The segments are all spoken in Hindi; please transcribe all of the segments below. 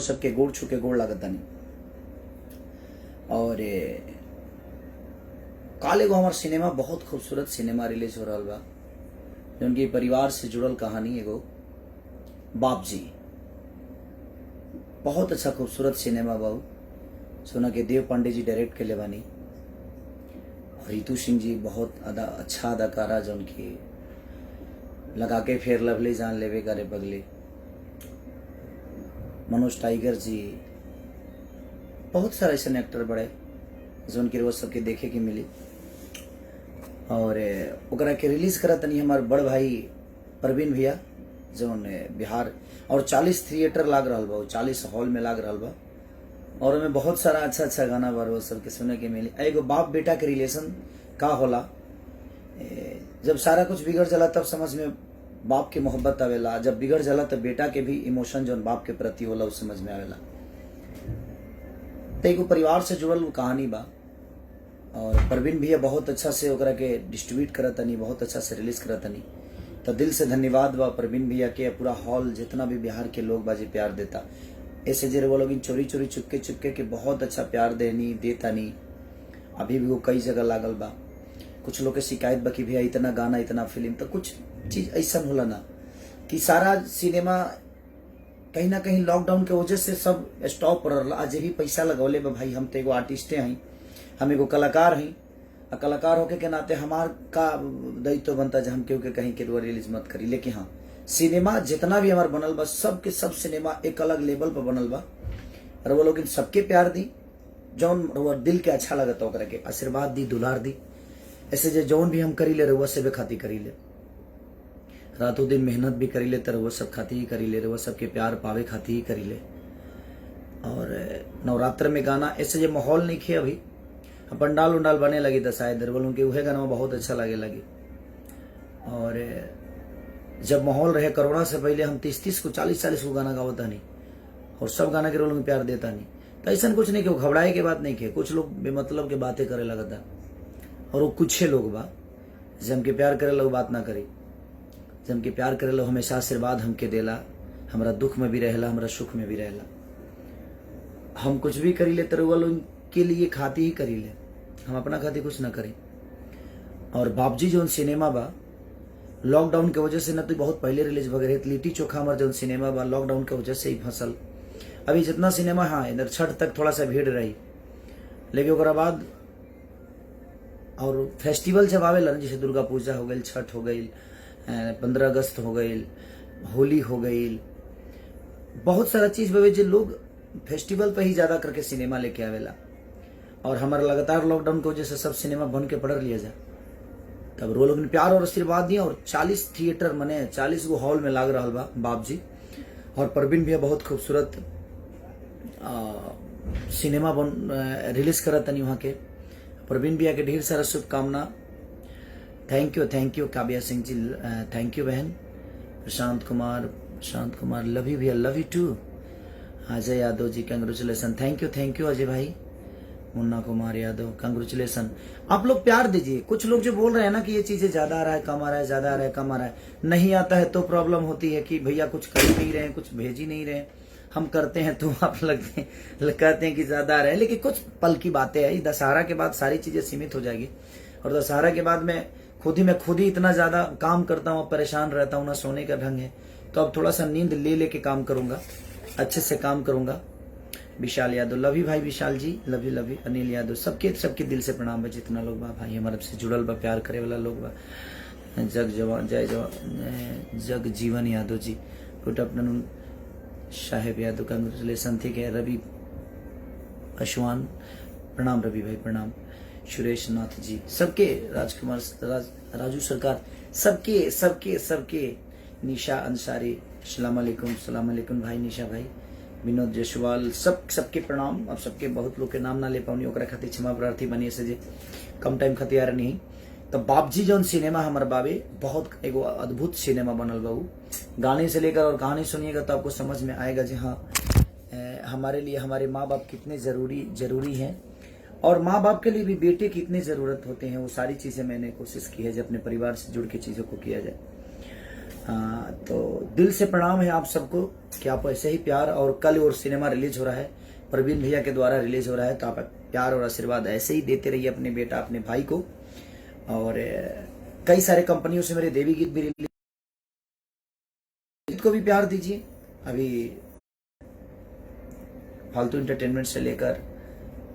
सबके गोड़ छू के गोड़ लागत नहीं। और काल एगो हमार सिनेमा बहुत खूबसूरत सिनेमा रिलीज हो रहा बा, जौन की परिवार से जुड़ल कहानी एगो बाप जी। बहुत अच्छा खूबसूरत सिनेमा बाबू सोना के देव पांडे जी डायरेक्ट के ले बानी। रितु सिंह जी बहुत अच्छा अदाकारा जौन की लगा के फेर लवली जान लेवे करे बगले। मनोज टाइगर जी, बहुत सारे ऐसे एक्टर बड़े जौन की रोज सबके देखे के मिली। और ओकरा के रिलीज करा तनी हमार बड़ भाई प्रवीण भैया जौन बिहार, और 40 थिएटर लाग रहा बा, 40 हॉल में लाग रहा बा। और हमें बहुत सारा अच्छा अच्छा गाना बा रोज सबके सुने के मिली। एगो बाप बेटा के रिलेशन का होला, जब सारा कुछ बिगड़ जाला तब समझ में बाप की मोहब्बत आवेला, जब बिगड़ जाला तब बेटा के भी इमोशन जौन बाप के प्रति होला उस समझ में आवेला। तो एगो परिवार से जुड़ल कहानी बा। और प्रवीण भैया बहुत अच्छा से ओकरा के डिस्ट्रीब्यूट करतनी, बहुत अच्छा से रिलीज करतनी। तो दिल से धन्यवाद बा प्रवीण भैया के, पूरा हॉल जितना भी बिहार के लोग बाजी प्यार देता। ऐसे जे वो लोग चोरी चोरी चुपके चुपके के बहुत अच्छा प्यार देता नहीं। अभी भी वो कई जगह लागल बा। कुछ लोग के शिकायत बा कि भैया इतना गाना इतना फिल्म, तो कुछ चीज ऐसा होला ना कि सारा सिनेमा कहीं ना कहीं लॉकडाउन के वजह से सब स्टॉप पर रहा। आज भी पैसा लगौले बा भाई, हम तो एगो आर्टिस्टे हैं, हम एगो कलाकार हैं। कलाकार होके के नाते हमार का दायित्व बनता है हम केहू के कहीं के रिलीज मत करी। लेकिन हाँ, सिनेमा जितना भी हमार बनल बा सब के सब सिनेमा एक अलग लेवल पर बनल बा। और वो लोग सबके प्यार दी, जौन दिल के अच्छा लगता ओकरा के आशीर्वाद दी, दुलार दी। ऐसे जे जौन भी हम करी ले रहुआ से खाती करी ले, रातों दिन मेहनत भी करी ले तो रहुआ सब खाती ही करी ले, रहुआ सबके प्यार पावे खाती ही करी ले। और नवरात्र में गाना ऐसे जो माहौल नहीं खे, अभी पंडाल उंडाल बने लगी तो शायद बोलूँ कि वह गाना बहुत अच्छा लगे लगी। और जब माहौल रहे कोरोना से पहले हम 30 को 40 को गाना गावता नहीं, और सब गाना के रोल में प्यार देता नहीं। तो ऐसा कुछ नहीं कि घबराए के बात नहीं खे। कुछ लोग बेमतलब के बातें करे लगता, और वो कुछ लोग बा जम के प्यार करे लोग बात ना करे, जम के प्यार करे लोग हमेशा आशीर्वाद हमके देला, हमारा दुख में भी रहेला, हमारा सुख में भी रहेला। हम कुछ भी करी ले तो वो लोग के लिए खाती ही करी ले, हम अपना खाती कुछ ना करें। और बापजी जो सिनेमा बा लॉकडाउन के वजह से न तो बहुत पहले रिलीज वगैरह, लिट्टी चोखा हमारा जो सिनेमा बा लॉकडाउन के वजह से ही फंसल। अभी जितना सिनेमा हाँ इधर छठ तक थोड़ा सा भीड़ रही, लेकिन ओकरा बाद और फेस्टिवल जब आवेला जैसे दुर्गा पूजा हो गई, छठ हो गई, 15 अगस्त हो गई, होली हो गई, बहुत सारा चीज बवे जो लोग फेस्टिवल पे ही ज्यादा करके सिनेमा लेके आवेला। और हमारा लगातार लॉकडाउन की वजह से सब सिनेमा बंद के पड़ लिया जाए, तब वो लोग ने प्यार और आशीर्वाद दिया। और 40 थिएटर मने 40 गो हॉल में लाग रहा बा बाप जी। और प्रवीण भैया बहुत खूबसूरत सिनेमा रिलीज करा तनी वहाँ के। प्रवीण भैया के ढेर सारा शुभकामना। Thank you Kavya Singh ji, thank you बहन। प्रशांत कुमार लव यू भैया, love you too. Ajay Yadav ji congratulation, thank you Ajay भाई। मुन्ना कुमार यादव कंग्रेचुलेसन। आप लोग प्यार दीजिए। कुछ लोग जो बोल रहे हैं ना कि ये चीजें ज्यादा आ रहा है, कम आ रहा है, ज्यादा आ रहा है, कम आ रहा है, नहीं आता है तो प्रॉब्लम होती है कि भैया कुछ कर नहीं रहे हैं, कुछ भेज ही नहीं रहे हैं। हम करते हैं तो आप कहते हैं कि ज्यादा आ रहा है, लेकिन कुछ पल की बातें हैं। दशहरा के बाद सारी चीजें सीमित हो जाएगी। और दशहरा के बाद मैं खुद ही इतना ज्यादा काम करता हूँ, परेशान रहता हूँ, ना सोने का ढंग है। तो अब थोड़ा सा नींद ले लेके काम करूंगा, अच्छे से काम करूंगा। विशाल यादव, लव यू भाई विशाल जी, लव यू। अनिल यादव, सबके दिल से प्रणाम है। जितना लोग बा भाई हमारे से जुड़ल बा, प्यार करे वाला लोग बा। जग जीवन यादव जी, गुड आफ्टरनून। साहेब यादव कंग्रेचुलेसन, ठीक है। रवि अश्वान, प्रणाम रवि भाई, प्रणाम। सुरेश नाथ जी, सबके, राजकुमार राजू सरकार, सबके। निशा अंसारी, सलाम अलैकुम भाई निशा भाई। विनोद जयसवाल, सबके प्रणाम। अब सबके बहुत लोग के नाम ना ले पाऊनी, ओकरा खातिर क्षमा प्रार्थी बनी से जे कम टाइम खातिर आ रहा नहीं। तो बापजी जौन सिनेमा हमारे बाबे बहुत एगो अद्भुत सिनेमा बनल बाबू। गाने से लेकर और कहानी सुनिएगा तो आपको समझ में आएगा जी हाँ हमारे लिए हमारे माँ बाप कितने जरूरी हैं, और माँ बाप के लिए भी बेटे की कितनी जरूरत होते हैं। वो सारी चीजें मैंने कोशिश की है जो अपने परिवार से जुड़ के चीजों को किया जाए। तो दिल से प्रणाम है आप सबको कि आप ऐसे ही प्यार, और कल और सिनेमा रिलीज हो रहा है, प्रवीण भैया के द्वारा रिलीज हो रहा है, तो आप प्यार और आशीर्वाद ऐसे ही देते रहिए अपने बेटा अपने भाई को। और कई सारे कंपनियों से मेरे देवी गीत भी रिलीज, गीत को भी प्यार दीजिए। अभी फालतू इंटरटेनमेंट से लेकर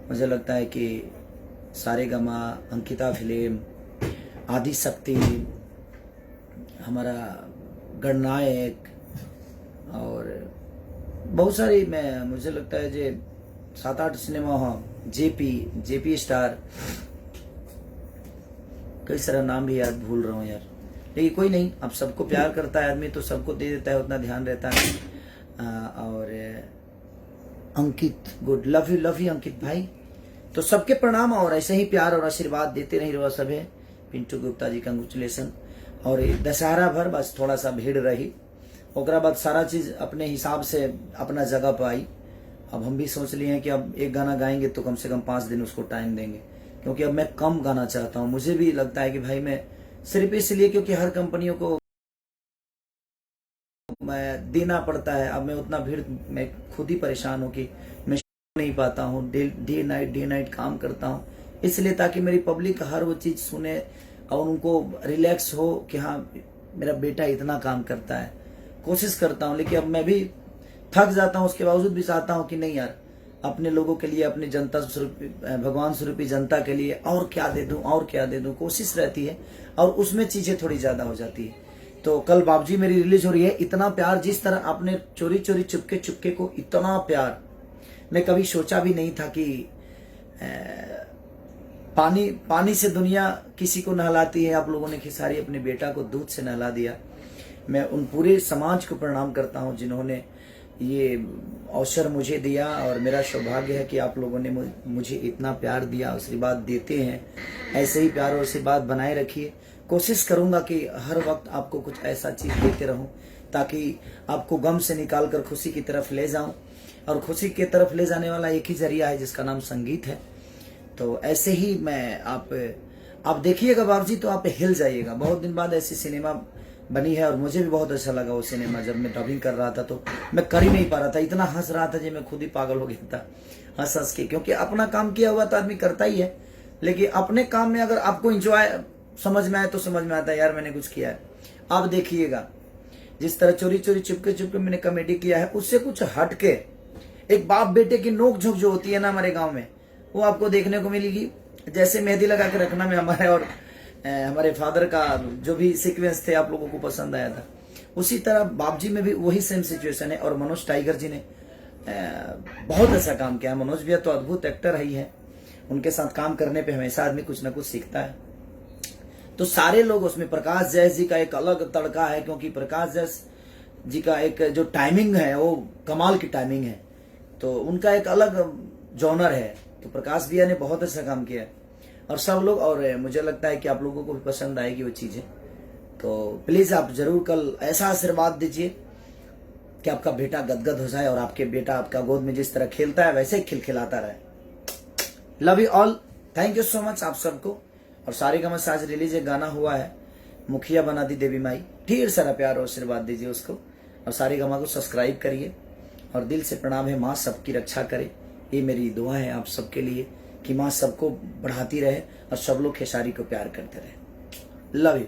मुझे लगता है कि सारेगामा, अंकिता फिल्म, आदि शक्ति, हमारा गणनायक, और बहुत सारी, मुझे लगता है जे 7-8 सिनेमा हो, जेपी स्टार, कई सारा नाम भी याद भूल रहा हूँ यार, लेकिन कोई नहीं, अब सबको प्यार करता है आदमी तो सबको दे देता है, उतना ध्यान रहता है। और अंकित, गुड, लव यू अंकित भाई। तो सबके प्रणाम और ऐसे ही प्यार और आशीर्वाद देते रही रहो सब है। पिंटू गुप्ता जी कंग्रेचुलेसन। और दशहरा भर बस थोड़ा सा भीड़ रही, ओकरा बाद सारा चीज अपने हिसाब से अपना जगह पर आई। अब हम भी सोच लिए हैं कि अब एक गाना गाएंगे तो कम से कम 5 दिन उसको टाइम देंगे, क्योंकि अब मैं कम गाना चाहता हूँ। मुझे भी लगता है कि भाई मैं सिर्फ इसलिए क्योंकि हर कंपनियों को मैं देना पड़ता है, अब मैं उतना भीड़, मैं खुद ही परेशान हूँ कि मैं नहीं पाता हूँ, डे नाइट काम करता हूँ, इसलिए ताकि मेरी पब्लिक हर वो चीज सुने और उनको रिलैक्स हो कि हाँ मेरा बेटा इतना काम करता है। कोशिश करता हूँ, लेकिन अब मैं भी थक जाता हूँ, उसके बावजूद भी चाहता हूँ कि नहीं यार, अपने लोगों के लिए, अपनी जनता स्वरूपी, भगवान स्वरूपी जनता के लिए और क्या दे दूं, और क्या दे दूं, कोशिश रहती है और उसमें चीजें थोड़ी ज्यादा हो जाती है। तो कल बाबूजी मेरी रिलीज हो रही है, इतना प्यार, जिस तरह आपने चोरी चुपके को इतना प्यार, मैं कभी सोचा भी नहीं था कि पानी से दुनिया किसी को नहलाती है, आप लोगों ने खिसारी अपने बेटा को दूध से नहला दिया। मैं उन पूरे समाज को प्रणाम करता हूं जिन्होंने ये अवसर मुझे दिया, और मेरा सौभाग्य है कि आप लोगों ने मुझे इतना प्यार दिया, आशीर्वाद देते हैं। ऐसे ही प्यार और आशीर्वाद बनाए रखिए। कोशिश करूंगा कि हर वक्त आपको कुछ ऐसा चीज देते रहूं ताकि आपको गम से निकाल कर खुशी की तरफ ले जाऊं, और खुशी की तरफ ले जाने वाला एक ही जरिया है जिसका नाम संगीत है। तो ऐसे ही मैं आप देखिएगा बाबूजी तो आप हिल जाइएगा। बहुत दिन बाद ऐसी सिनेमा बनी है और मुझे भी बहुत अच्छा लगा वो सिनेमा। जब मैं डबिंग कर रहा था तो मैं कर ही नहीं पा रहा था, इतना हंस रहा था जी, मैं खुद ही पागल हो गया था हंस के, क्योंकि अपना काम किया हुआ तो आदमी करता ही है, लेकिन अपने काम में अगर आपको इंजॉय समझ में आए तो समझ में आता है यार मैंने कुछ किया है। आप देखिएगा जिस तरह चोरी चुपके मैंने कॉमेडी किया है, उससे कुछ हटके एक बाप बेटे की नोक झोंक जो होती है ना हमारे गांव में, वो आपको देखने को मिलेगी। जैसे मेहंदी लगा के रखना में हमारे और हमारे फादर का जो भी सीक्वेंस थे आप लोगों को पसंद आया था, उसी तरह बापजी में भी वही सेम सिचुएशन है। और मनोज टाइगर जी ने बहुत अच्छा काम किया। मनोज भैया तो अद्भुत एक्टर ही है, उनके साथ काम करने पे हमेशा आदमी कुछ ना कुछ सीखता है। तो सारे लोग उसमें, प्रकाश जैस जी का एक अलग तड़का है, क्योंकि प्रकाश जैस जी का एक जो टाइमिंग है वो कमाल की टाइमिंग है, तो उनका एक अलग जॉनर है। तो प्रकाश भैया ने बहुत अच्छा काम किया और सब लोग, और मुझे लगता है कि आप लोगों को भी पसंद आएगी वो चीजें। तो प्लीज आप जरूर कल ऐसा आशीर्वाद दीजिए कि आपका बेटा गदगद हो जाए और आपके बेटा आपका गोद में जिस तरह खेलता है वैसे ही खिलखिलाता रहे। Love you all, thank you so much आप सबको। और सारेगामा से आज रिलीज एक गाना हुआ है, मुखिया बना दी देवी माई, ढेर सारा प्यार और आशीर्वाद दीजिए उसको, और सारेगामा को सब्सक्राइब करिए। और दिल से प्रणाम है, माँ सबकी रक्षा करे, ये मेरी दुआ है आप सबके लिए कि माँ सबको बढ़ाती रहे और सब लोग खेसारी को प्यार करते रहे। Love you.